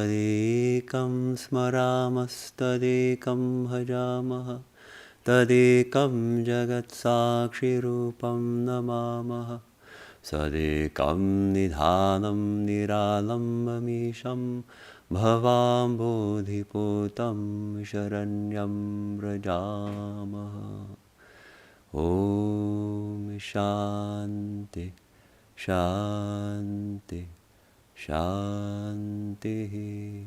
tadekam smaramas bhajamaha tadekam jagat sakshi rupam namamaha sadekam nidhanam niralam amisham bhavam bodhiputam sharanyam rajamaha. Om Shanti Shanti Shanti.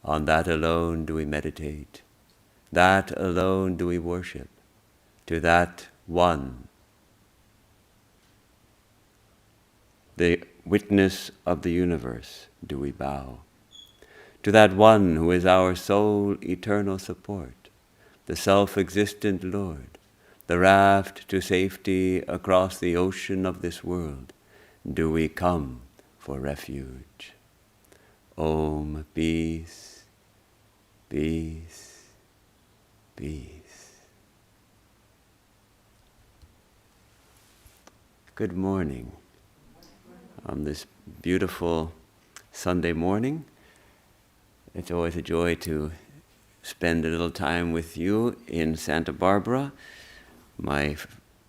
On that alone do we meditate. That alone do we worship. To that one, the witness of the universe, do we bow. To that one who is our sole eternal support, the self-existent Lord, the raft to safety across the ocean of this world, do we come for refuge. Om, peace, peace, peace. Good morning. On this beautiful Sunday morning, it's always a joy to spend a little time with you in Santa Barbara, my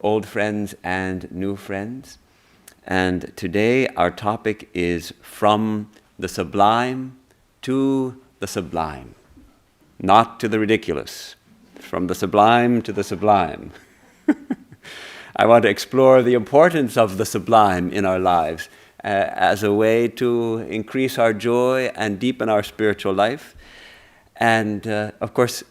old friends and new friends. And today our topic is from the sublime to the sublime, not to the ridiculous, from the sublime to the sublime. I want to explore the importance of the sublime in our lives as a way to increase our joy and deepen our spiritual life. And of course,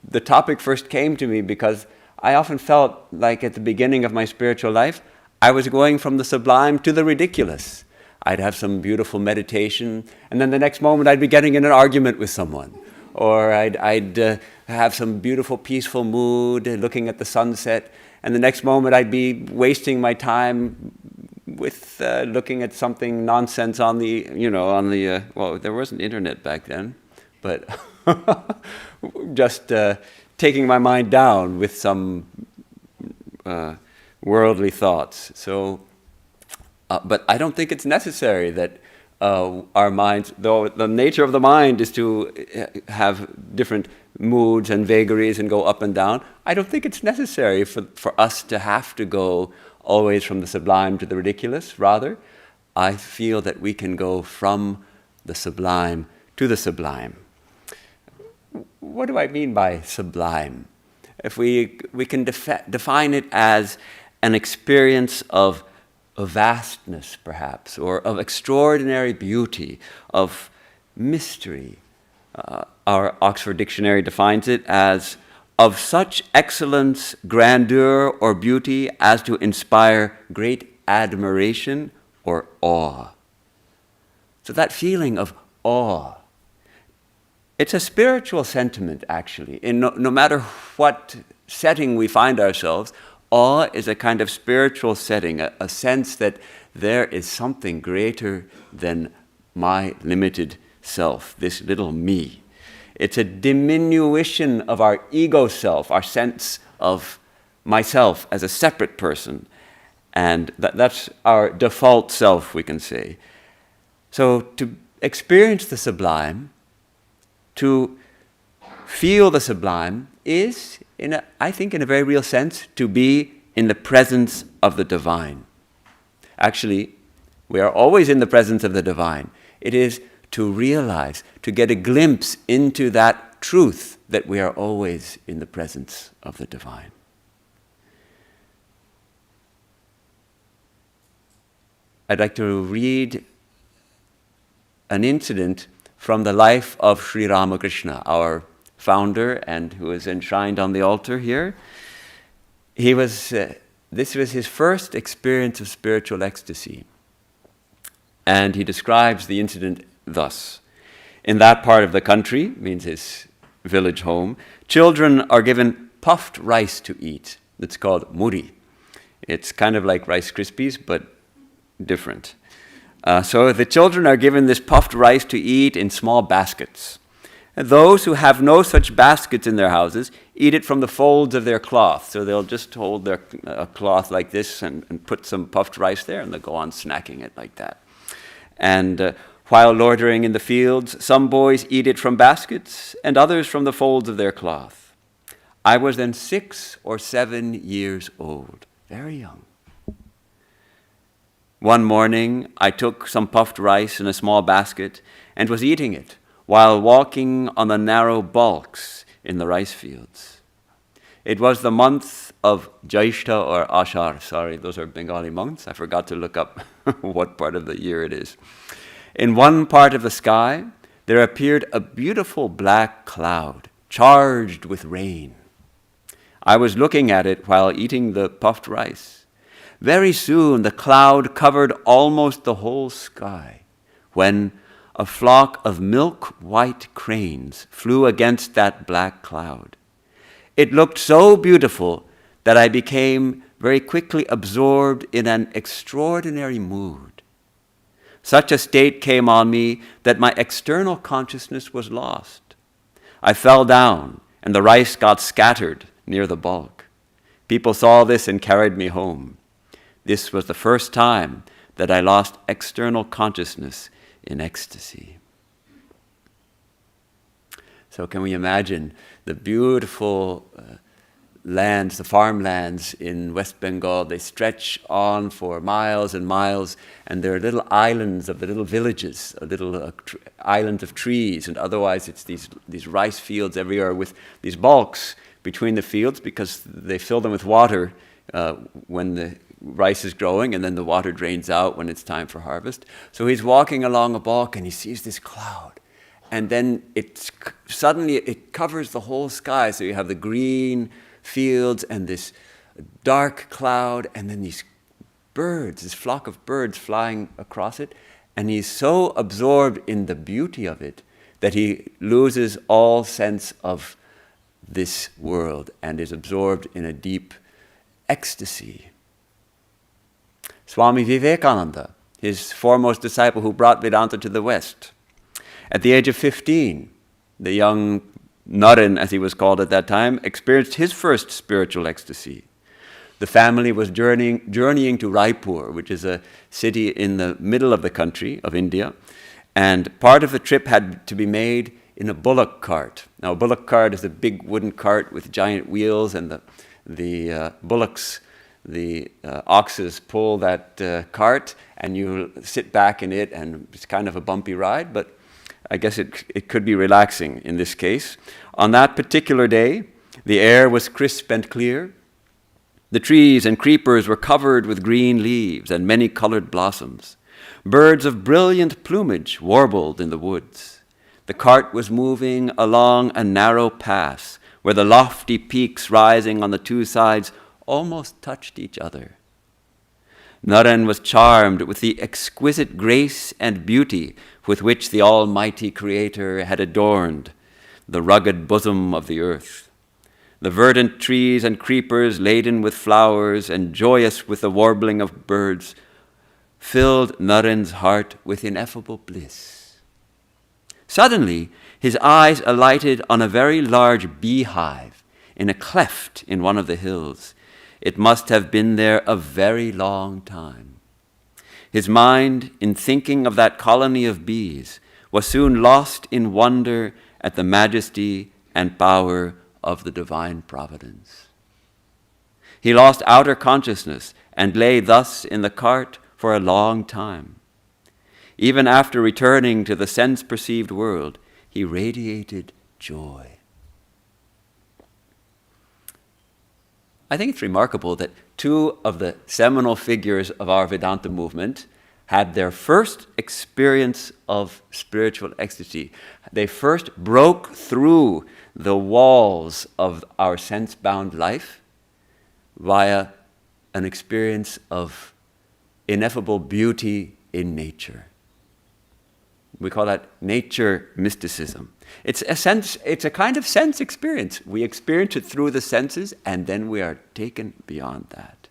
the topic first came to me because I often felt like at the beginning of my spiritual life, I was going from the sublime to the ridiculous. I'd have some beautiful meditation, and then the next moment I'd be getting in an argument with someone. Or I'd have some beautiful, peaceful mood, looking at the sunset, and the next moment I'd be wasting my time with looking at something nonsense on the, well, there wasn't internet back then. But just taking my mind down with some worldly thoughts. So, but I don't think it's necessary that our minds, though the nature of the mind is to have different moods and vagaries and go up and down, I don't think it's necessary for us to have to go always from the sublime to the ridiculous. Rather, I feel that we can go from the sublime to the sublime. What do I mean by sublime? If we can define it as an experience of vastness, perhaps, or of extraordinary beauty, of mystery. Our Oxford Dictionary defines it as of such excellence, grandeur, or beauty as to inspire great admiration or awe. So that feeling of awe, it's a spiritual sentiment, actually. No matter what setting we find ourselves, awe is a kind of spiritual setting, a sense that there is something greater than my limited self, this little me. It's a diminution of our ego self, our sense of myself as a separate person. And that's our default self, we can say. So to experience the sublime, to feel the sublime is, I think in a very real sense, to be in the presence of the divine. Actually, we are always in the presence of the divine. It is to realize, to get a glimpse into that truth that we are always in the presence of the divine. I'd like to read an incident from the life of Sri Ramakrishna, our founder and who is enshrined on the altar here. This was his first experience of spiritual ecstasy. And he describes the incident thus. In that part of the country, means his village home, children are given puffed rice to eat. It's called muri. It's kind of like Rice Krispies, but different. So the children are given this puffed rice to eat in small baskets. And those who have no such baskets in their houses eat it from the folds of their cloth. So they'll just hold their cloth like this and put some puffed rice there, and they'll go on snacking it like that. And While loitering in the fields, some boys eat it from baskets and others from the folds of their cloth. I was then 6 or 7 years old, very young. One morning, I took some puffed rice in a small basket and was eating it while walking on the narrow balks in the rice fields. It was the month of Jaishta or Ashar. Sorry, those are Bengali months. I forgot to look up what part of the year it is. In one part of the sky, there appeared a beautiful black cloud charged with rain. I was looking at it while eating the puffed rice. Very soon the cloud covered almost the whole sky, when a flock of milk-white cranes flew against that black cloud. It looked so beautiful that I became very quickly absorbed in an extraordinary mood. Such a state came on me that my external consciousness was lost. I fell down, and the rice got scattered near the bulk. People saw this and carried me home. This was the first time that I lost external consciousness in ecstasy. So can we imagine the beautiful lands, the farmlands in West Bengal? They stretch on for miles and miles, and there are little islands of the little villages, a little island of trees, and otherwise it's these rice fields everywhere with these bulks between the fields because they fill them with water when the rice is growing, and then the water drains out when it's time for harvest. So he's walking along a bulk and he sees this cloud. And then suddenly it covers the whole sky. So you have the green fields and this dark cloud, and then these birds, this flock of birds flying across it. And he's so absorbed in the beauty of it that he loses all sense of this world and is absorbed in a deep ecstasy. Swami Vivekananda, his foremost disciple who brought Vedanta to the West, at the age of 15, the young Naren, as he was called at that time, experienced his first spiritual ecstasy. The family was journeying to Raipur, which is a city in the middle of the country of India, and part of the trip had to be made in a bullock cart. Now, a bullock cart is a big wooden cart with giant wheels, and the bullocks, the oxes pull that cart, and you sit back in it, and it's kind of a bumpy ride, but I guess it could be relaxing in this case. On that particular day, the air was crisp and clear. The trees and creepers were covered with green leaves and many-colored blossoms. Birds of brilliant plumage warbled in the woods. The cart was moving along a narrow pass where the lofty peaks rising on the two sides almost touched each other. Naren was charmed with the exquisite grace and beauty with which the Almighty Creator had adorned the rugged bosom of the earth. The verdant trees and creepers laden with flowers and joyous with the warbling of birds filled Naren's heart with ineffable bliss. Suddenly, his eyes alighted on a very large beehive in a cleft in one of the hills. It must have been there a very long time. His mind, in thinking of that colony of bees, was soon lost in wonder at the majesty and power of the divine providence. He lost outer consciousness and lay thus in the cart for a long time. Even after returning to the sense-perceived world, he radiated joy. I think it's remarkable that two of the seminal figures of our Vedanta movement had their first experience of spiritual ecstasy. They first broke through the walls of our sense-bound life via an experience of ineffable beauty in nature. We call that nature mysticism. It's a kind of sense experience. We experience it through the senses, and then we are taken beyond that.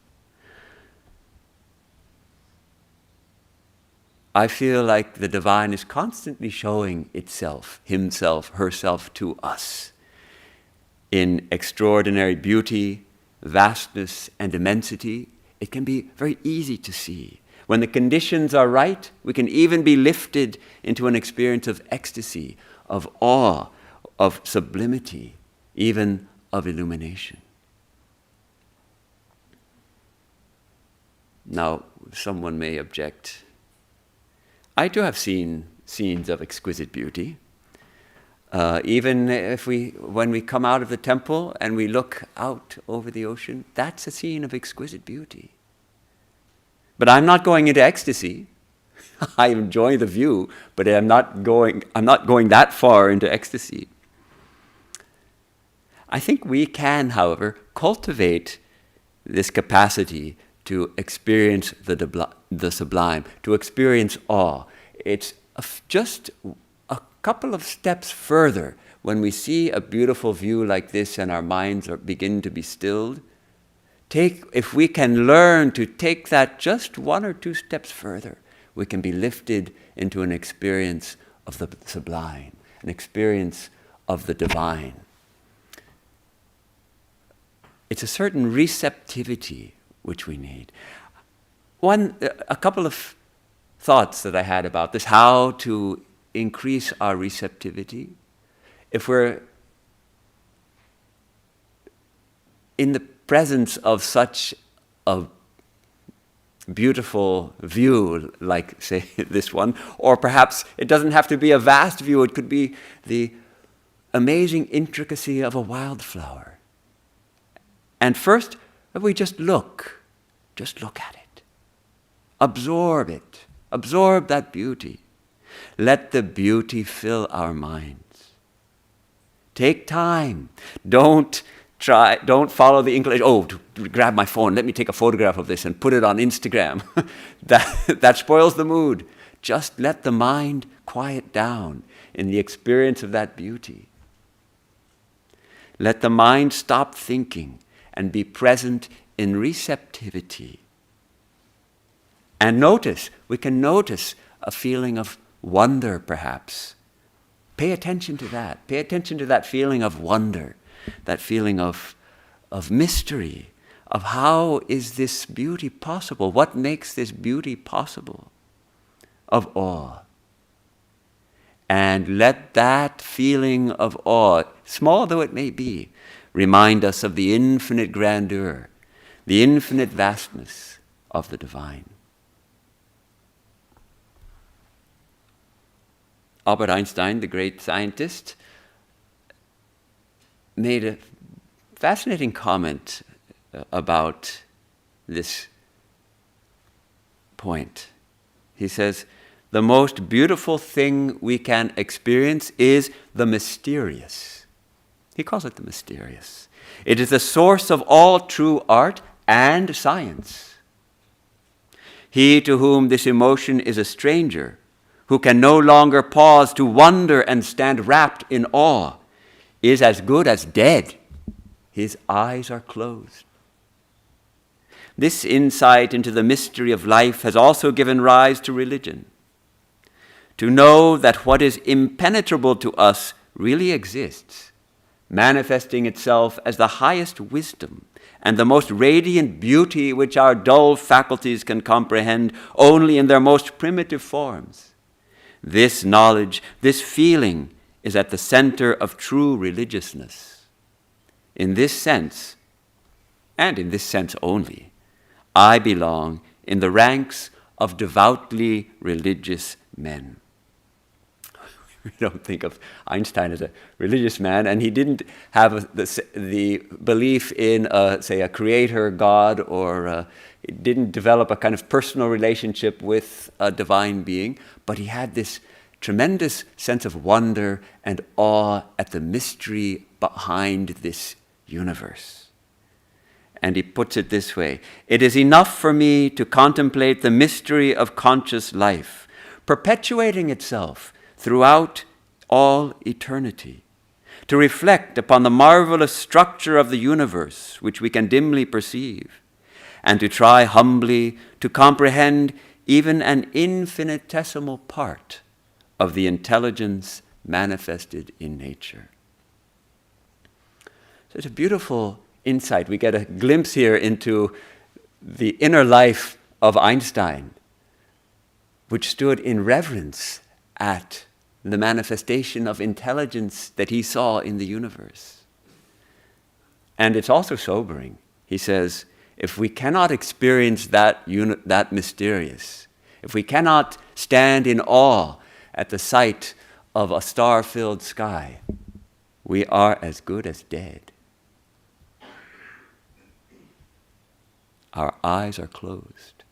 I feel like the divine is constantly showing itself, himself, herself to us in extraordinary beauty, vastness, and immensity. It can be very easy to see. When the conditions are right, we can even be lifted into an experience of ecstasy, of awe, of sublimity, even of illumination. Now, someone may object. I too have seen scenes of exquisite beauty. Even when we come out of the temple and we look out over the ocean, that's a scene of exquisite beauty. But I'm not going into ecstasy. I enjoy the view, but I'm not going that far into ecstasy. I think we can, however, cultivate this capacity to experience the sublime, to experience awe. It's just a couple of steps further when we see a beautiful view like this and our minds begin to be stilled. If we can learn to take that just one or two steps further, we can be lifted into an experience of the sublime, an experience of the divine. It's a certain receptivity which we need. A couple of thoughts that I had about this, how to increase our receptivity. If we're in the presence of such a beautiful view, like, say, this one, or perhaps it doesn't have to be a vast view, it could be the amazing intricacy of a wildflower. And first, if we just look at it, absorb that beauty. Let the beauty fill our minds. Take time. Don't follow the inclination, to grab my phone, let me take a photograph of this and put it on Instagram. That spoils the mood. Just let the mind quiet down in the experience of that beauty. Let the mind stop thinking and be present in receptivity. And we can notice a feeling of wonder, perhaps. Pay attention to that. Pay attention to that feeling of wonder, that feeling of mystery, of how is this beauty possible? What makes this beauty possible? Of awe. And let that feeling of awe, small though it may be, remind us of the infinite grandeur, the infinite vastness of the divine. Albert Einstein, the great scientist, made a fascinating comment about this point. He says, the most beautiful thing we can experience is the mysterious. He calls it the mysterious. It is the source of all true art and science. He to whom this emotion is a stranger, who can no longer pause to wonder and stand wrapped in awe, is as good as dead. His eyes are closed. This insight into the mystery of life has also given rise to religion. To know that what is impenetrable to us really exists, manifesting itself as the highest wisdom and the most radiant beauty which our dull faculties can comprehend only in their most primitive forms. This knowledge, this feeling, is at the center of true religiousness. In this sense, and in this sense only, I belong in the ranks of devoutly religious men. We don't think of Einstein as a religious man, and he didn't have the belief in, say, a creator God, or didn't develop a kind of personal relationship with a divine being, but he had this tremendous sense of wonder and awe at the mystery behind this universe. And he puts it this way: it is enough for me to contemplate the mystery of conscious life, perpetuating itself throughout all eternity, to reflect upon the marvelous structure of the universe which we can dimly perceive, and to try humbly to comprehend even an infinitesimal part of the intelligence manifested in nature. So it's a beautiful insight. We get a glimpse here into the inner life of Einstein, which stood in reverence at the manifestation of intelligence that he saw in the universe. And it's also sobering. He says, if we cannot experience that mysterious, if we cannot stand in awe at the sight of a star-filled sky, we are as good as dead. Our eyes are closed.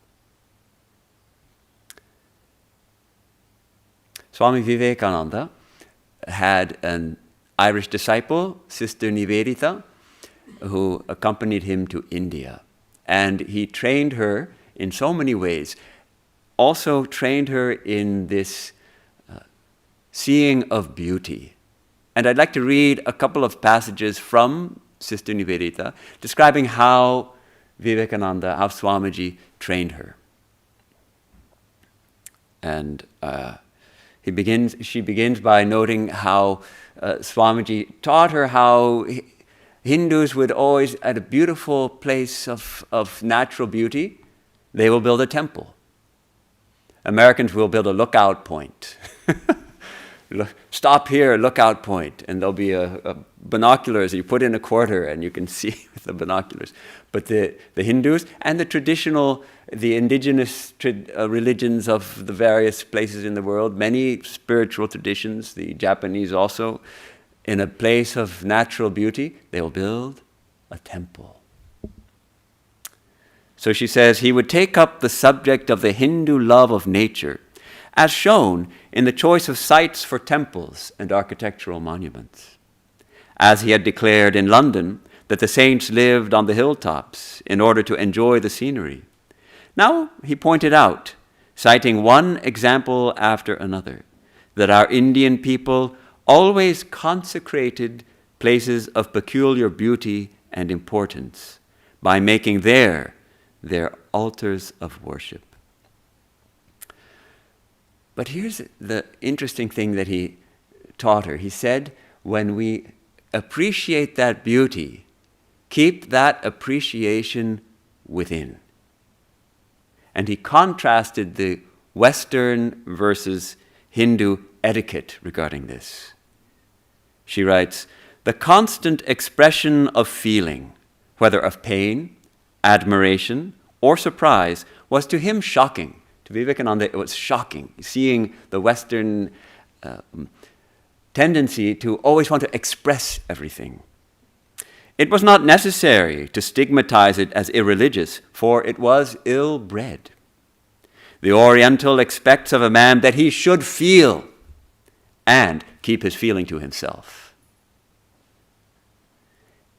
Swami Vivekananda had an Irish disciple, Sister Nivedita, who accompanied him to India. And he trained her in so many ways. Also trained her in this seeing of beauty. And I'd like to read a couple of passages from Sister Nivedita describing how Vivekananda, how Swamiji trained her. And she begins by noting how Swamiji taught her how Hindus would always, at a beautiful place of natural beauty, they will build a temple. Americans will build a lookout point. Stop here, lookout point, and there'll be a binoculars. You put in a quarter and you can see with the binoculars. But the Hindus and the indigenous religions of the various places in the world, many spiritual traditions, the Japanese also, in a place of natural beauty, they will build a temple. So she says, he would take up the subject of the Hindu love of nature, as shown in the choice of sites for temples and architectural monuments. As he had declared in London that the saints lived on the hilltops in order to enjoy the scenery. Now he pointed out, citing one example after another, that our Indian people always consecrated places of peculiar beauty and importance by making their altars of worship. But here's the interesting thing that he taught her. He said, when we appreciate that beauty, keep that appreciation within. And he contrasted the Western versus Hindu etiquette regarding this. She writes, the constant expression of feeling, whether of pain, admiration, or surprise, was to him shocking. To Vivekananda, it was shocking, seeing the Western tendency to always want to express everything. It was not necessary to stigmatize it as irreligious, for it was ill-bred. The Oriental expects of a man that he should feel and keep his feeling to himself.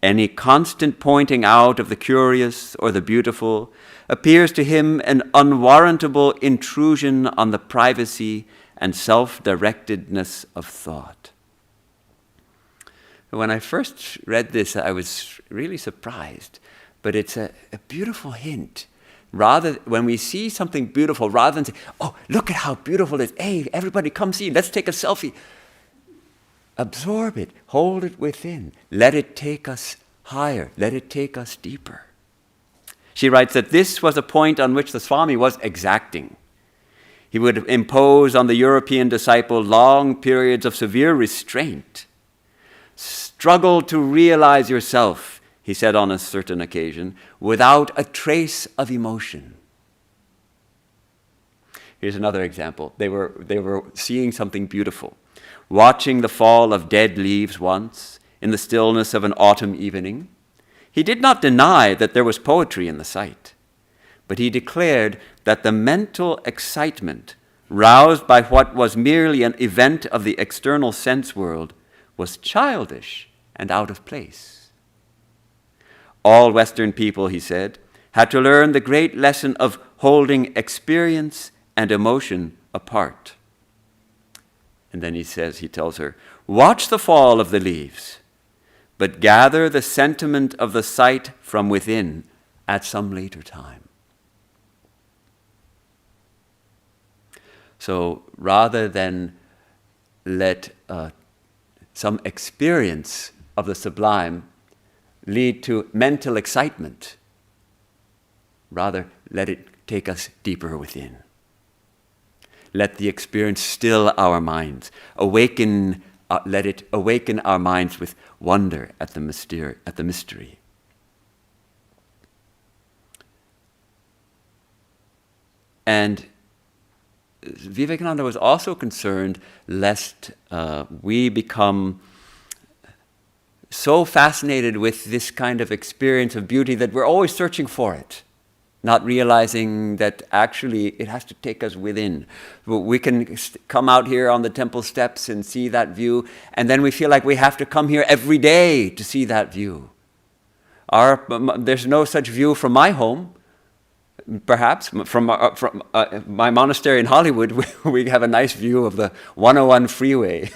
Any constant pointing out of the curious or the beautiful appears to him an unwarrantable intrusion on the privacy and self-directedness of thought. When I first read this, I was really surprised, but it's a beautiful hint. When we see something beautiful, rather than say, oh, look at how beautiful it is. Hey, everybody come see, let's take a selfie. Absorb it, hold it within, let it take us higher, let it take us deeper. She writes that this was a point on which the Swami was exacting. He would impose on the European disciple long periods of severe restraint. Struggle to realize yourself, he said on a certain occasion, without a trace of emotion. Here's another example. They were seeing something beautiful. Watching the fall of dead leaves once, in the stillness of an autumn evening, he did not deny that there was poetry in the sight, but he declared that the mental excitement roused by what was merely an event of the external sense world was childish and out of place. All Western people, he said, had to learn the great lesson of holding experience and emotion apart. And then he tells her, watch the fall of the leaves, but gather the sentiment of the sight from within at some later time. So rather than let some experience of the sublime lead to mental excitement, rather let it take us deeper within. let the experience still our minds, let it awaken our minds with wonder at the mystery. And Vivekananda was also concerned lest we become so fascinated with this kind of experience of beauty that we're always searching for it, not realizing that actually it has to take us within. We can come out here on the temple steps and see that view, and then we feel like we have to come here every day to see that view. There's no such view from my home. Perhaps from my monastery in Hollywood, we have a nice view of the 101 freeway.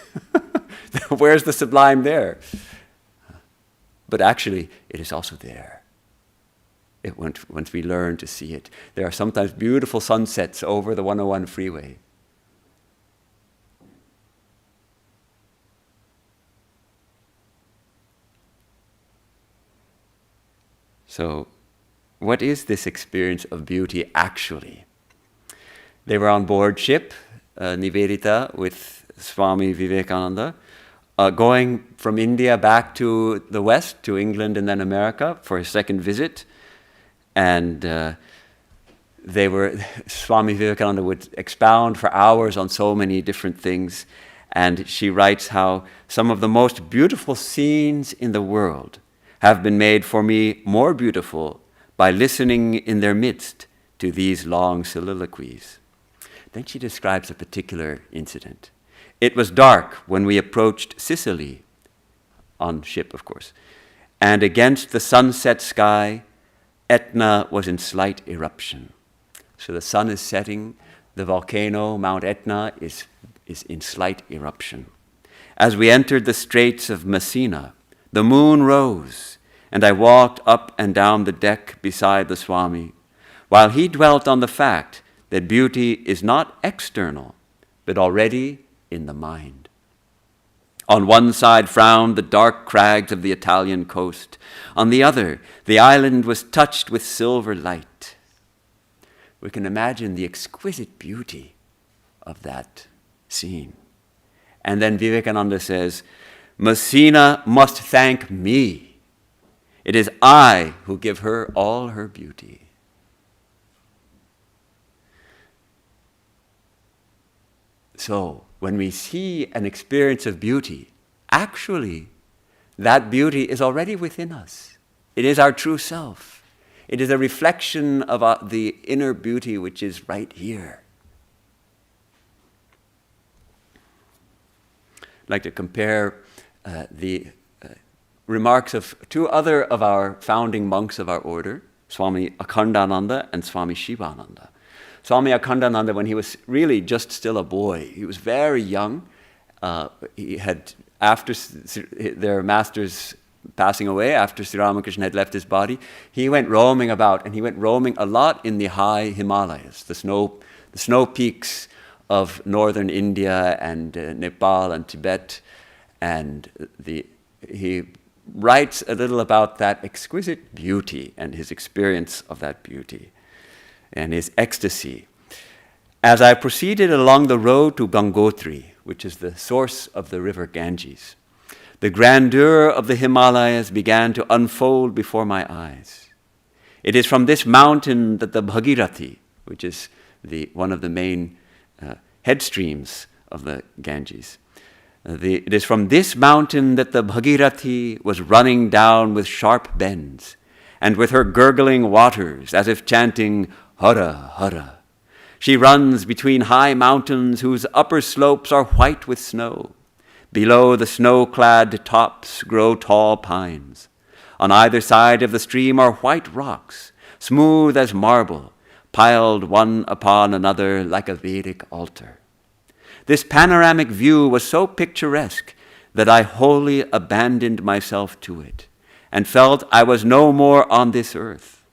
Where's the Sublime there? But actually, it is also there. Once we learn to see it. There are sometimes beautiful sunsets over the 101 freeway. So, what is this experience of beauty actually? They were on board ship, Nivedita, with Swami Vivekananda, going from India back to the West, to England and then America for his second visit. And Swami Vivekananda would expound for hours on so many different things. And she writes how some of the most beautiful scenes in the world have been made for me more beautiful by listening in their midst to these long soliloquies. Then she describes a particular incident. It was dark when we approached Sicily, on ship of course, and against the sunset sky, Etna was in slight eruption. So the sun is setting, the volcano, Mount Etna, is in slight eruption. As we entered the straits of Messina, the moon rose, and I walked up and down the deck beside the Swami, while he dwelt on the fact that beauty is not external, but already in the mind. On one side frowned the dark crags of the Italian coast. On the other, the island was touched with silver light. We can imagine the exquisite beauty of that scene. And then Vivekananda says, Messina must thank me. It is I who give her all her beauty. So, when we see an experience of beauty, actually, that beauty is already within us. It is our true self. It is a reflection of the inner beauty which is right here. I'd like to compare the remarks of two other of our founding monks of our order, Swami Akhandananda and Swami Shivananda. Swami Akhandananda, when he was really just still a boy, he was very young. He had, after their masters passing away, after Sri Ramakrishna had left his body, he went roaming about, and he went roaming a lot in the high Himalayas, the snow peaks of northern India and Nepal and Tibet, and he writes a little about that exquisite beauty and his experience of that beauty and his ecstasy. As I proceeded along the road to Gangotri, which is the source of the river Ganges, the grandeur of the Himalayas began to unfold before my eyes. It is from this mountain that the Bhagirathi, which is one of the main headstreams of the Ganges, it is from this mountain that the Bhagirathi was running down with sharp bends, and with her gurgling waters, as if chanting, Hara, Hara. She runs between high mountains whose upper slopes are white with snow. Below the snow-clad tops grow tall pines. On either side of the stream are white rocks, smooth as marble, piled one upon another like a Vedic altar. This panoramic view was so picturesque that I wholly abandoned myself to it and felt I was no more on this earth.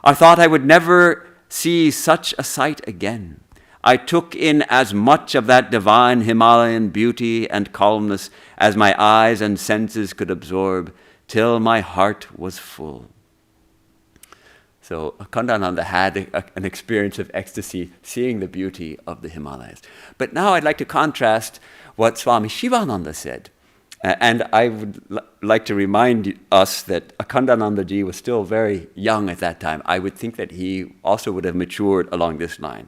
I thought I would never see such a sight again. I took in as much of that divine Himalayan beauty and calmness as my eyes and senses could absorb, till my heart was full. So Akhandananda had an experience of ecstasy, seeing the beauty of the Himalayas. But now I'd like to contrast what Swami Shivananda said. And I would like to remind us that Akhandanandaji was still very young at that time. I would think that he also would have matured along this line.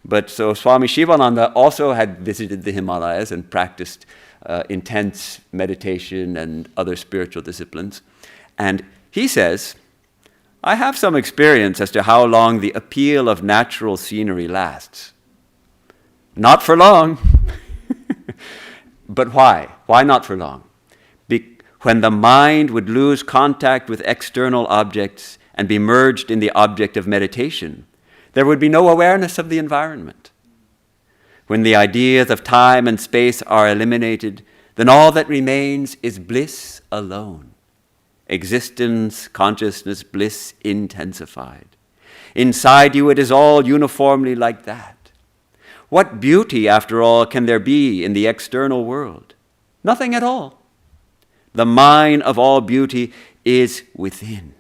But so Swami Shivananda also had visited the Himalayas and practiced intense meditation and other spiritual disciplines. And he says, I have some experience as to how long the appeal of natural scenery lasts. Not for long. But why? Why not for long? When the mind would lose contact with external objects and be merged in the object of meditation, there would be no awareness of the environment. When the ideas of time and space are eliminated, then all that remains is bliss alone. Existence, consciousness, bliss intensified. Inside you it is all uniformly like that. What beauty, after all, can there be in the external world? Nothing at all. The mine of all beauty is within.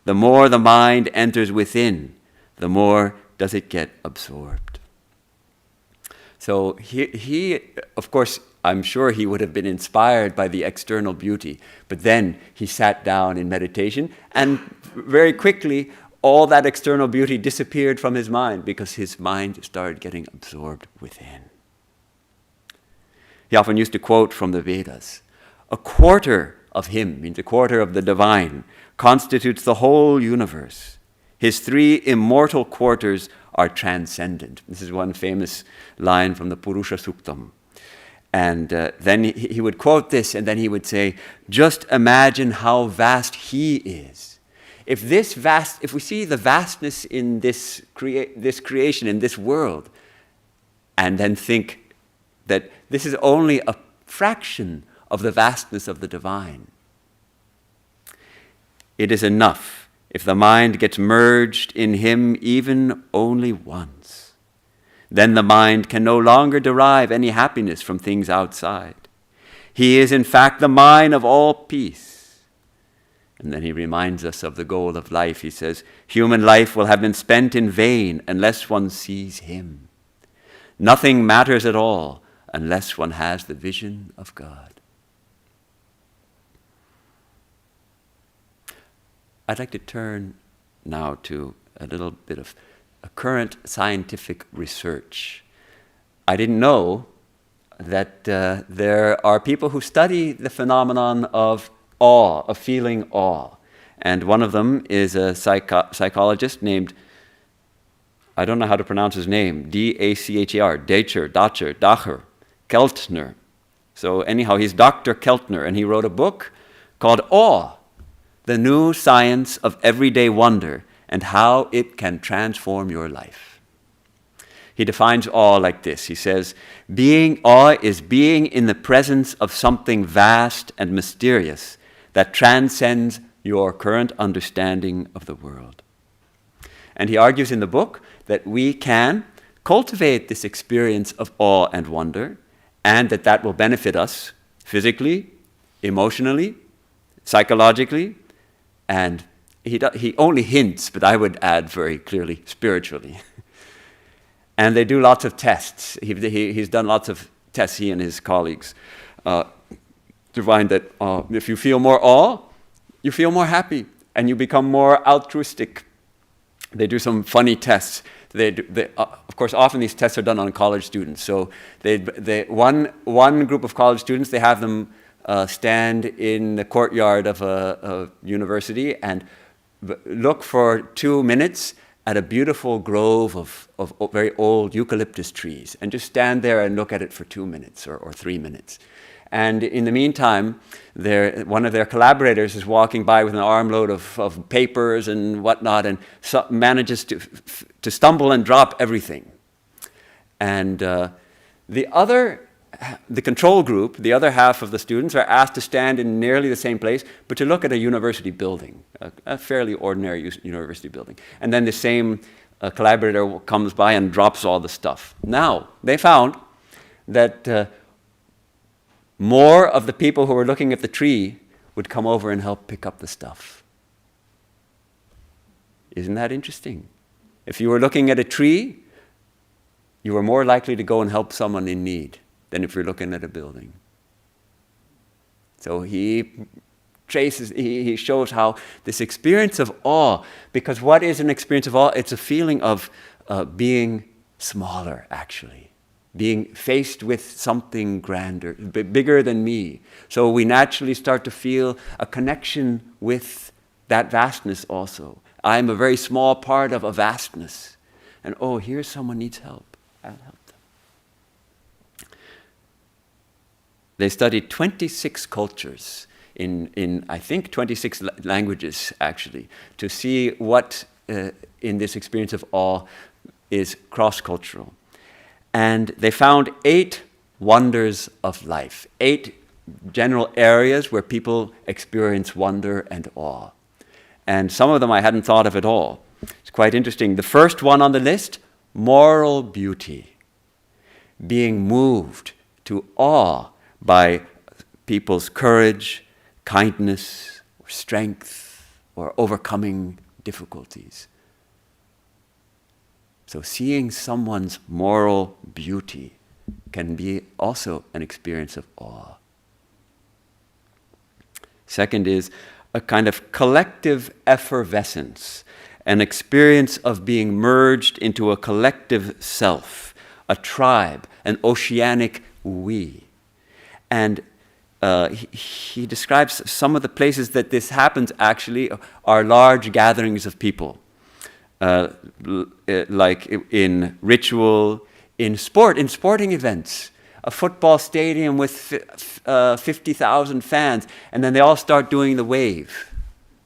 The more the mind enters within, the more does it get absorbed. So he, of course, I'm sure he would have been inspired by the external beauty, but then he sat down in meditation, and very quickly all that external beauty disappeared from his mind because his mind started getting absorbed within. He often used to quote from the Vedas, a quarter of him, means a quarter of the divine, constitutes the whole universe. His three immortal quarters are transcendent. This is one famous line from the Purusha Suktam. And then he would quote this, and then he would say, just imagine how vast he is. If we see the vastness in this creation, in this world, and then think that this is only a fraction of the vastness of the divine, it is enough if the mind gets merged in him even only once. Then the mind can no longer derive any happiness from things outside. He is in fact the mine of all peace. And then he reminds us of the goal of life. He says, human life will have been spent in vain unless one sees him. Nothing matters at all unless one has the vision of God. I'd like to turn now to a little bit of a current scientific research. I didn't know that there are people who study the phenomenon of awe, of feeling awe. And one of them is a psychologist named, I don't know how to pronounce his name, D-A-C-H-E-R, Dacher, Keltner. So anyhow, he's Dr. Keltner, and he wrote a book called Awe, the New Science of Everyday Wonder and How It Can Transform Your Life. He defines awe like this. He says, awe is being in the presence of something vast and mysterious that transcends your current understanding of the world. And he argues in the book that we can cultivate this experience of awe and wonder, and that will benefit us physically, emotionally, psychologically, and he only hints, but I would add very clearly, spiritually. And they do lots of tests. He's done lots of tests, he and his colleagues, to find that if you feel more awe, you feel more happy, and you become more altruistic. They do some funny tests. Of course, often these tests are done on college students. So one group of college students, they have them stand in the courtyard of a university and look for 2 minutes at a beautiful grove of very old eucalyptus trees, and just stand there and look at it for 2 minutes or 3 minutes. And in the meantime, one of their collaborators is walking by with an armload of papers and whatnot, and manages to stumble and drop everything. And the control group, the other half of the students, are asked to stand in nearly the same place, but to look at a university building, a fairly ordinary university building. And then the same collaborator comes by and drops all the stuff. Now, they found that more of the people who were looking at the tree would come over and help pick up the stuff. Isn't that interesting? If you were looking at a tree, you were more likely to go and help someone in need than if you're looking at a building. So he shows how this experience of awe, because what is an experience of awe? It's a feeling of being smaller, actually. Being faced with something grander, bigger than me. So we naturally start to feel a connection with that vastness also. I'm a very small part of a vastness. And oh, here's someone needs help. I'll help them. They studied 26 cultures in I think 26 languages actually, to see what in this experience of awe is cross-cultural. And they found 8 wonders of life, 8 general areas where people experience wonder and awe. And some of them I hadn't thought of at all. It's quite interesting. The first one on the list, moral beauty. Being moved to awe by people's courage, kindness, or strength, or overcoming difficulties. So seeing someone's moral beauty can be also an experience of awe. Second is a kind of collective effervescence, an experience of being merged into a collective self, a tribe, an oceanic we. And he describes some of the places that this happens actually are large gatherings of people. Like in ritual, in sporting events, a football stadium with 50,000 fans, and then they all start doing the wave.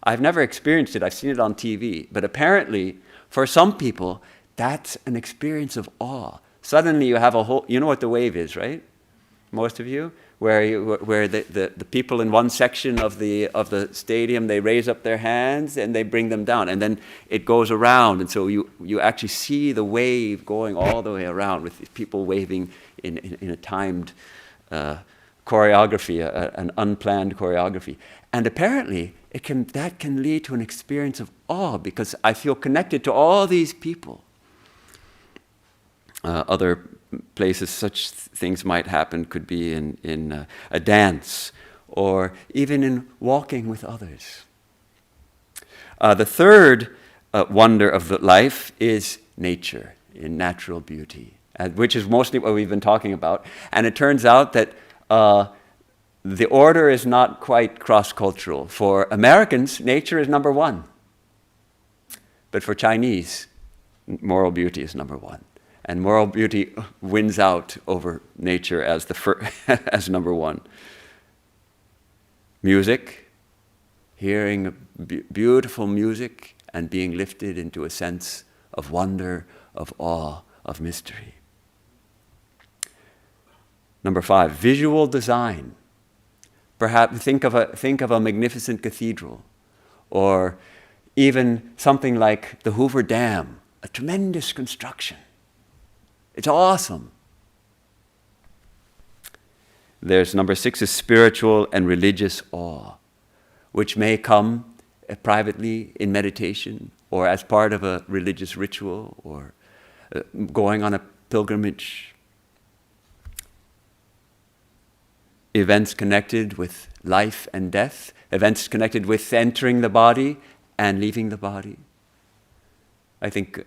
I've never experienced it, I've seen it on TV, but apparently for some people, that's an experience of awe. Suddenly you have a whole, you know what the wave is, right? Most of you? Where the people in one section of the stadium, they raise up their hands and they bring them down. And then it goes around. And so you actually see the wave going all the way around with these people waving in a timed choreography, an unplanned choreography. And apparently that can lead to an experience of awe because I feel connected to all these people. Other places such things might happen could be in a dance or even in walking with others. The third wonder of the life is nature, in natural beauty, which is mostly what we've been talking about. And it turns out that the order is not quite cross-cultural. For Americans, nature is number one. But for Chinese, moral beauty is number one. And moral beauty wins out over nature as as number one. Music, hearing beautiful music and being lifted into a sense of wonder, of awe, of mystery. Number 5, visual design. Perhaps think of a magnificent cathedral, or even something like the Hoover Dam, a tremendous construction. It's awesome. There's number 6 is spiritual and religious awe, which may come privately in meditation or as part of a religious ritual or going on a pilgrimage. Events connected with life and death, events connected with entering the body and leaving the body. I think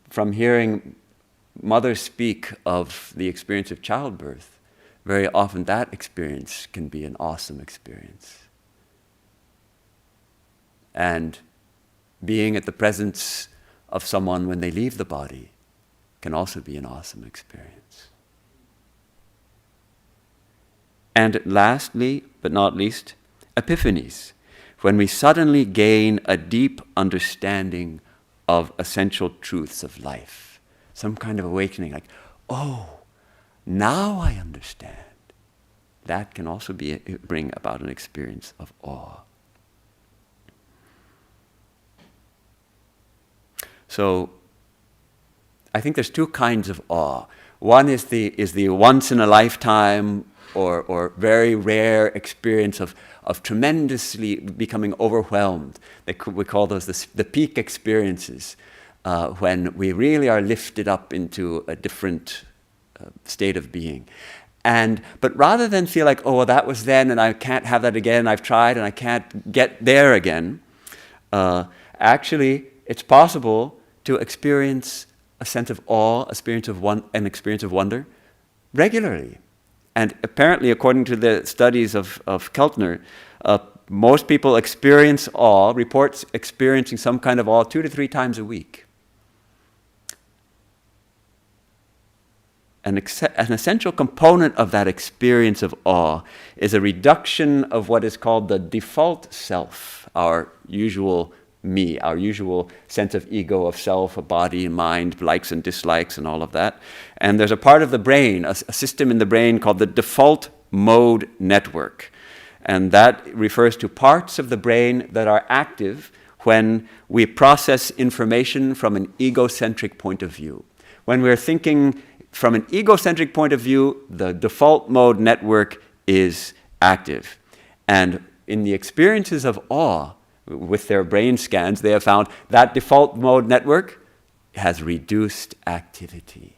from hearing mothers speak of the experience of childbirth, very often that experience can be an awesome experience. And being at the presence of someone when they leave the body can also be an awesome experience. And lastly, but not least, epiphanies, when we suddenly gain a deep understanding of essential truths of life. Some kind of awakening, like, oh, now I understand. That can also bring about an experience of awe. So, I think there's 2 kinds of awe. One is the once in a lifetime or very rare experience of tremendously becoming overwhelmed. We call those the peak experiences, when we really are lifted up into a different state of being. But rather than feel like, oh, well, that was then and I can't have that again, I've tried and I can't get there again, actually it's possible to experience a sense of awe, an experience of wonder regularly. And apparently, according to the studies of Keltner, most people experience awe, reports experiencing some kind of awe 2 to 3 times a week. An essential component of that experience of awe is a reduction of what is called the default self, our usual me, our usual sense of ego, of self, a body, mind, likes and dislikes and all of that. And there's a part of the brain, a system in the brain called the default mode network. And that refers to parts of the brain that are active when we process information from an egocentric point of view. When we're thinking from an egocentric point of view, the default mode network is active. And in the experiences of awe, with their brain scans, they have found that default mode network has reduced activity.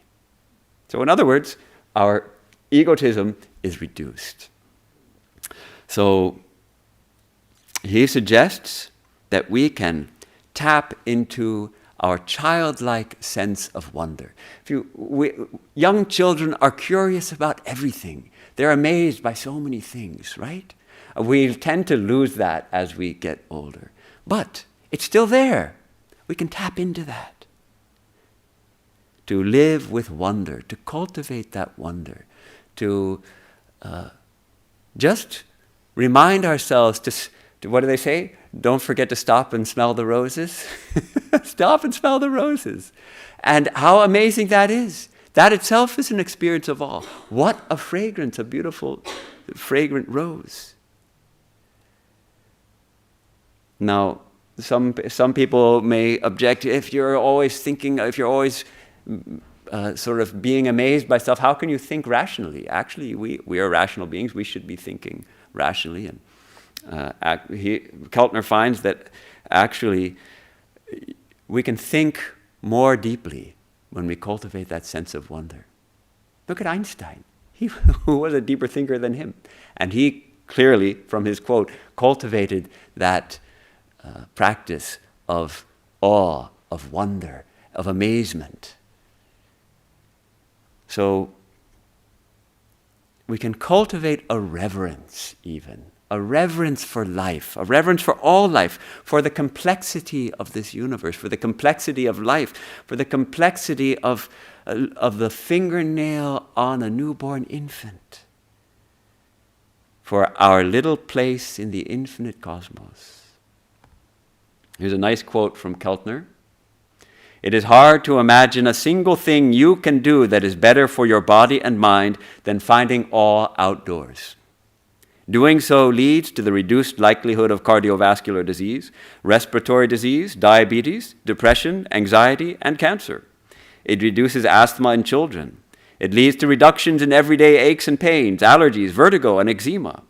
So in other words, our egotism is reduced. So he suggests that we can tap into our childlike sense of wonder. Young children are curious about everything. They're amazed by so many things, right? We tend to lose that as we get older. But it's still there. We can tap into that. To live with wonder, to cultivate that wonder, to just remind ourselves to, what do they say? Don't forget to stop and smell the roses. Stop and smell the roses. And how amazing that is. That itself is an experience of awe. What a fragrance, a beautiful, fragrant rose. Now, some people may object, if you're always sort of being amazed by stuff, how can you think rationally? Actually, we are rational beings. We should be thinking rationally. And Keltner finds that actually we can think more deeply when we cultivate that sense of wonder. Look at Einstein. He was a deeper thinker than him. And he clearly, from his quote, cultivated that practice of awe, of wonder, of amazement. So we can cultivate a reverence even, a reverence for life, a reverence for all life, for the complexity of this universe, for the complexity of life, for the complexity of the fingernail on a newborn infant, for our little place in the infinite cosmos. Here's a nice quote from Keltner. It is hard to imagine a single thing you can do that is better for your body and mind than finding awe outdoors. Doing so leads to the reduced likelihood of cardiovascular disease, respiratory disease, diabetes, depression, anxiety, and cancer. It reduces asthma in children. It leads to reductions in everyday aches and pains, allergies, vertigo, and eczema.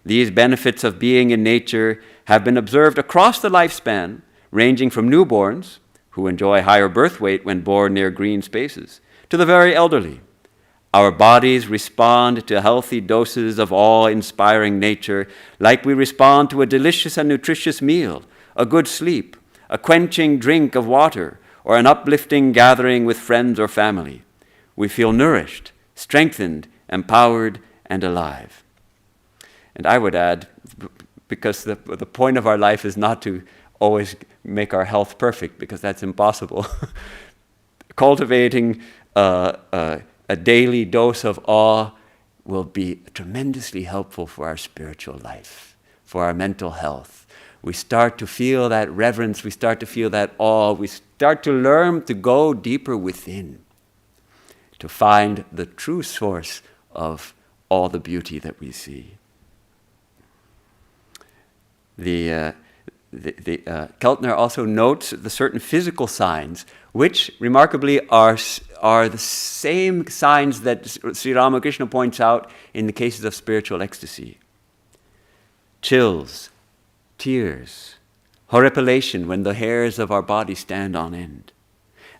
These benefits of being in nature have been observed across the lifespan, ranging from newborns, who enjoy higher birth weight when born near green spaces, to the very elderly. Our bodies respond to healthy doses of awe-inspiring nature like we respond to a delicious and nutritious meal, a good sleep, a quenching drink of water, or an uplifting gathering with friends or family. We feel nourished, strengthened, empowered, and alive. And I would add, because the point of our life is not to always make our health perfect, because that's impossible. Cultivating a daily dose of awe will be tremendously helpful for our spiritual life, for our mental health. We start to feel that reverence, we start to feel that awe, we start to learn to go deeper within, to find the true source of all the beauty that we see. Keltner also notes the certain physical signs, which remarkably are the same signs that Sri Ramakrishna points out in the cases of spiritual ecstasy. Chills, tears, horripilation when the hairs of our body stand on end,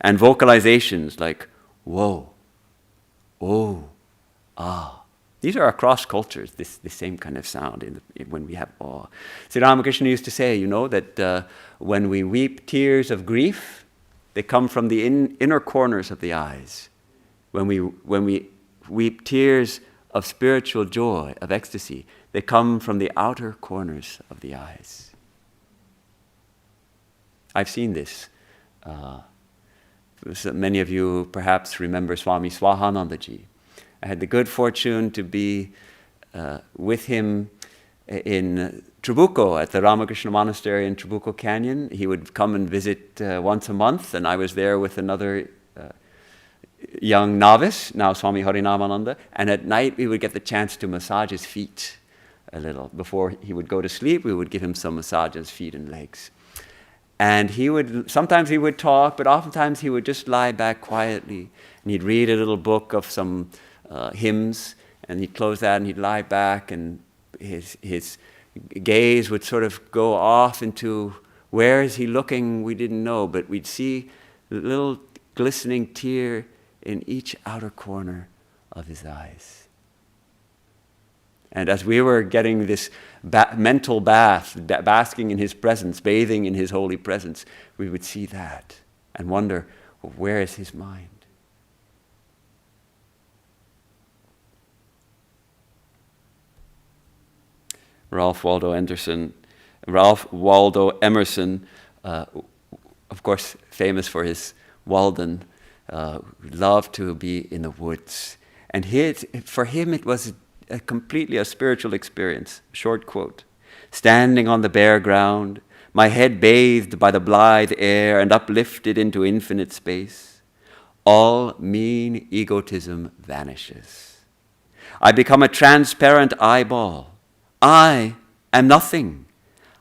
and vocalizations like whoa, oh, ah. These are across cultures, this same kind of sound when we have awe. Sri Ramakrishna used to say, that when we weep tears of grief, they come from the inner corners of the eyes. When we weep tears of spiritual joy, of ecstasy, they come from the outer corners of the eyes. I've seen this. Many of you perhaps remember Swami Swahanandaji. I had the good fortune to be with him in Trabuco, at the Ramakrishna Monastery in Trabuco Canyon. He would come and visit once a month, and I was there with another young novice, now Swami Harinamananda, and at night we would get the chance to massage his feet a little. Before he would go to sleep, we would give him some massage on his feet and legs. And sometimes he would talk, but oftentimes he would just lie back quietly, and he'd read a little book of some hymns, and he'd close that and he'd lie back, and his gaze would sort of go off into, where is he looking? We didn't know, but we'd see a little glistening tear in each outer corner of his eyes. And as we were getting this mental bath, basking in his presence, bathing in his holy presence, we would see that and wonder, where is his mind? Ralph Waldo Emerson, of course, famous for his Walden, loved to be in the woods. And for him, it was completely a spiritual experience. Short quote. Standing on the bare ground, my head bathed by the blithe air and uplifted into infinite space, all mean egotism vanishes. I become a transparent eyeball. I am nothing.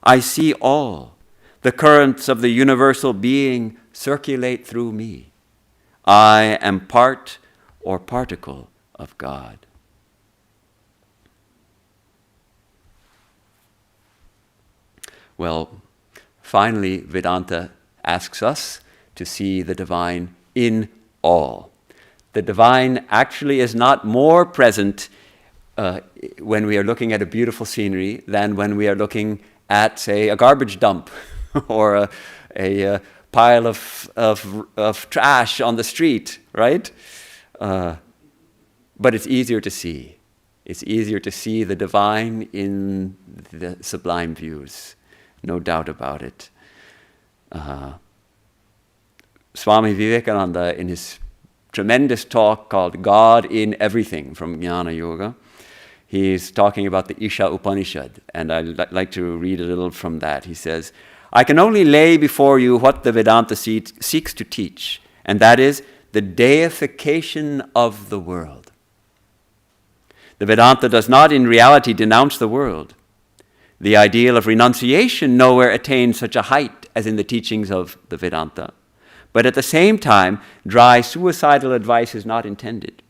I see all. The currents of the universal being circulate through me. I am part or particle of God. Well, finally, Vedanta asks us to see the divine in all. The divine actually is not more present when we are looking at a beautiful scenery than when we are looking at, say, a garbage dump or a pile of trash on the street, right? But it's easier to see. It's easier to see the divine in the sublime views, no doubt about it. Swami Vivekananda, in his tremendous talk called God in Everything from Jnana Yoga, he's talking about the Isha Upanishad, and I'd like to read a little from that. He says, I can only lay before you what the Vedanta seeks to teach, and that is the deification of the world. The Vedanta does not in reality denounce the world. The ideal of renunciation nowhere attains such a height as in the teachings of the Vedanta. But at the same time, dry suicidal advice is not intended.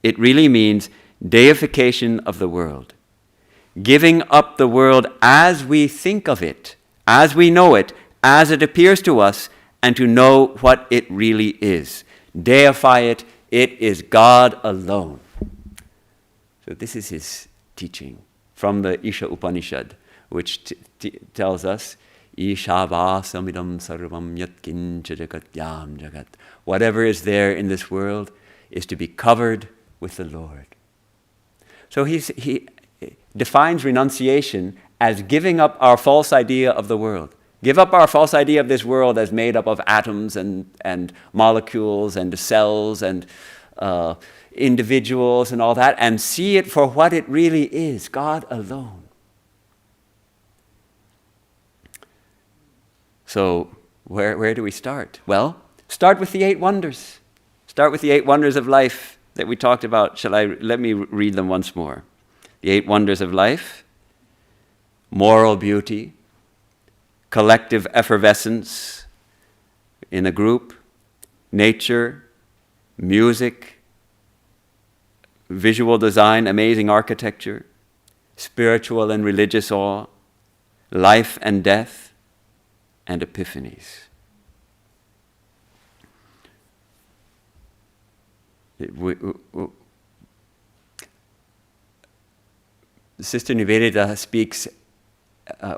It really means deification of the world, giving up the world as we think of it, as we know it, as it appears to us, and to know what it really is. Deify it, it is God alone. So this is his teaching from the Isha Upanishad, which tells us, Ishavāsamidam sarvam yat kincha jagat yam jagat. Whatever is there in this world is to be covered with the Lord. So he defines renunciation as giving up our false idea of the world. Give up our false idea of this world as made up of atoms and molecules and cells and individuals and all that, and see it for what it really is, God alone. So where do we start? Well, start with the 8 wonders. Start with the 8 wonders of life that we talked about. Let me read them once more. The 8 wonders of life: moral beauty, collective effervescence in a group, nature, music, visual design, amazing architecture, spiritual and religious awe, life and death, and epiphanies. Sister Nivedita speaks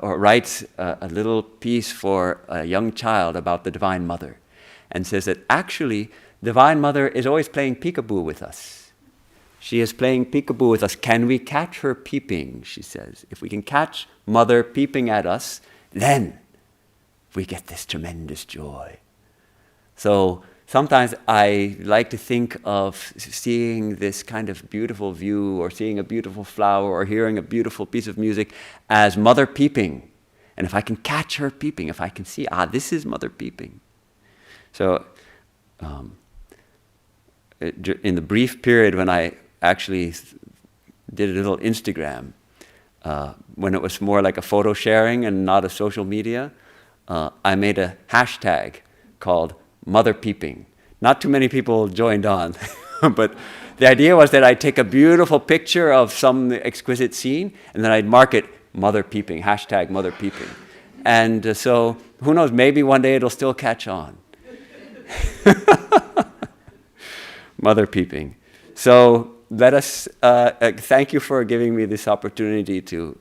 or writes a little piece for a young child about the Divine Mother, and says that actually Divine Mother is always playing peekaboo with us. She is playing peekaboo with us. Can we catch her peeping, she says. If we can catch Mother peeping at us, then we get this tremendous joy. So sometimes I like to think of seeing this kind of beautiful view, or seeing a beautiful flower, or hearing a beautiful piece of music as Mother peeping. And if I can catch her peeping, if I can see, this is Mother peeping. So in the brief period when I actually did a little Instagram, when it was more like a photo sharing and not a social media, I made a hashtag called Mother Peeping. Not too many people joined on, but the idea was that I'd take a beautiful picture of some exquisite scene, and then I'd mark it Mother Peeping, hashtag Mother Peeping. And so, who knows, maybe one day it'll still catch on. Mother Peeping. So let us, thank you for giving me this opportunity to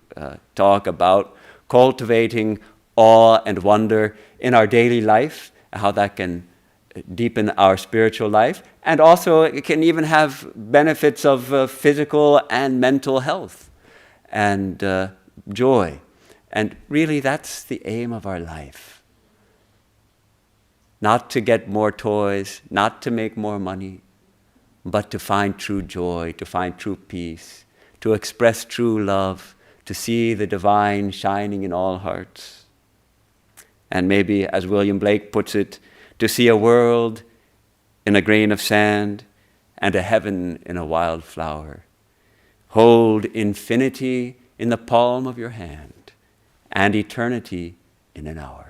talk about cultivating awe and wonder in our daily life, how that can deepen our spiritual life, and also it can even have benefits of physical and mental health and joy. And really that's the aim of our life. Not to get more toys, not to make more money, but to find true joy, to find true peace, to express true love, to see the divine shining in all hearts. And maybe, as William Blake puts it, to see a world in a grain of sand and a heaven in a wild flower. Hold infinity in the palm of your hand and eternity in an hour.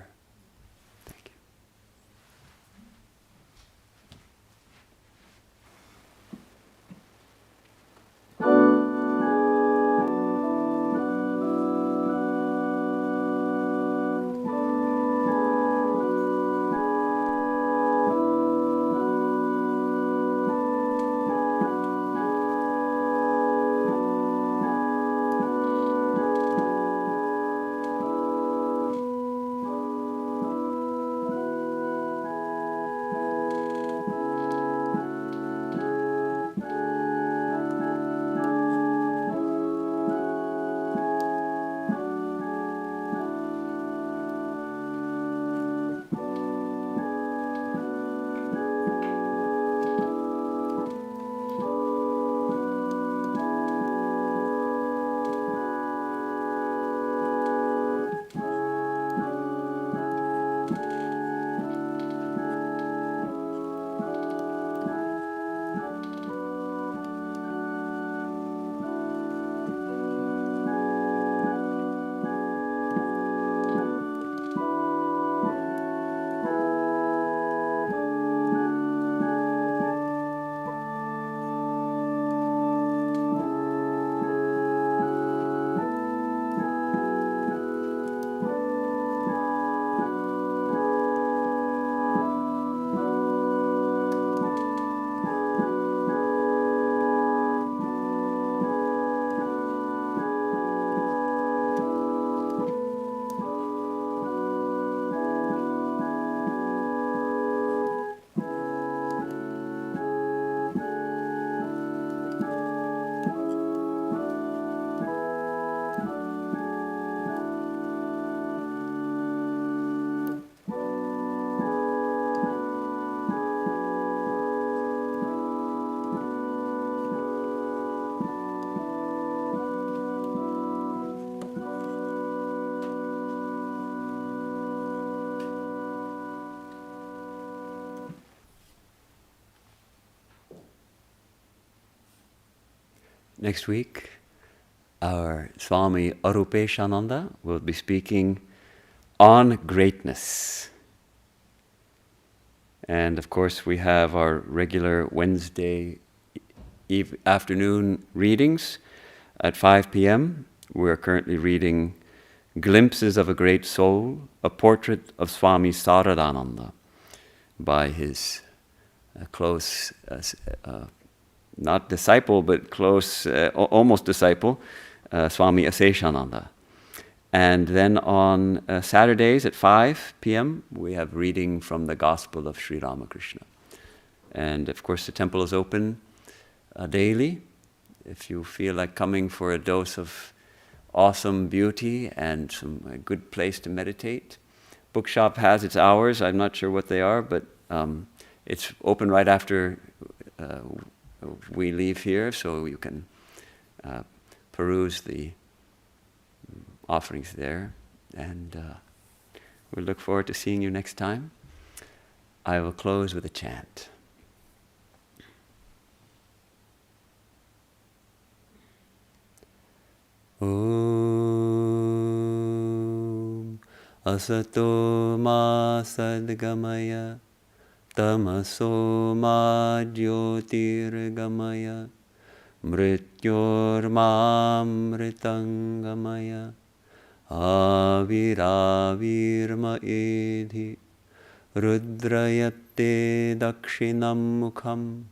Next week, our Swami Arupeshananda will be speaking on greatness. And of course, we have our regular Wednesday afternoon readings at 5 p.m. We're currently reading Glimpses of a Great Soul, a portrait of Swami Saradananda by his close, not disciple, but close, almost disciple, Swami Aseshananda. And then on Saturdays at 5 p.m., we have reading from the Gospel of Sri Ramakrishna. And of course, the temple is open daily. If you feel like coming for a dose of awesome beauty and a good place to meditate, Bookshop has its hours. I'm not sure what they are, but it's open right after we leave here, so you can peruse the offerings there. And we look forward to seeing you next time. I will close with a chant. Om Asato Ma Sadgamaya Tamaso Ma Jyotirgamaya Mrityormamritangamaya Aviravirma Edhi Rudrayate Dakshinam Mukham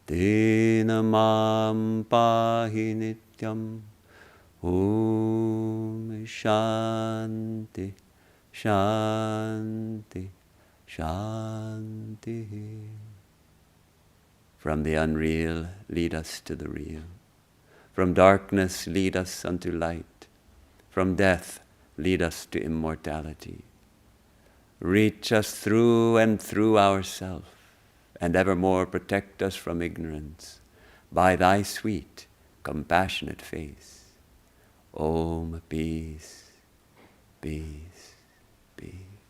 Tena Mam Pahi Nityam. Om Shanti Shanti Shanti. From the unreal, lead us to the real. From darkness, lead us unto light. From death, lead us to immortality. Reach us through and through ourself, and evermore protect us from ignorance by thy sweet, compassionate face. Om, peace, peace, peace.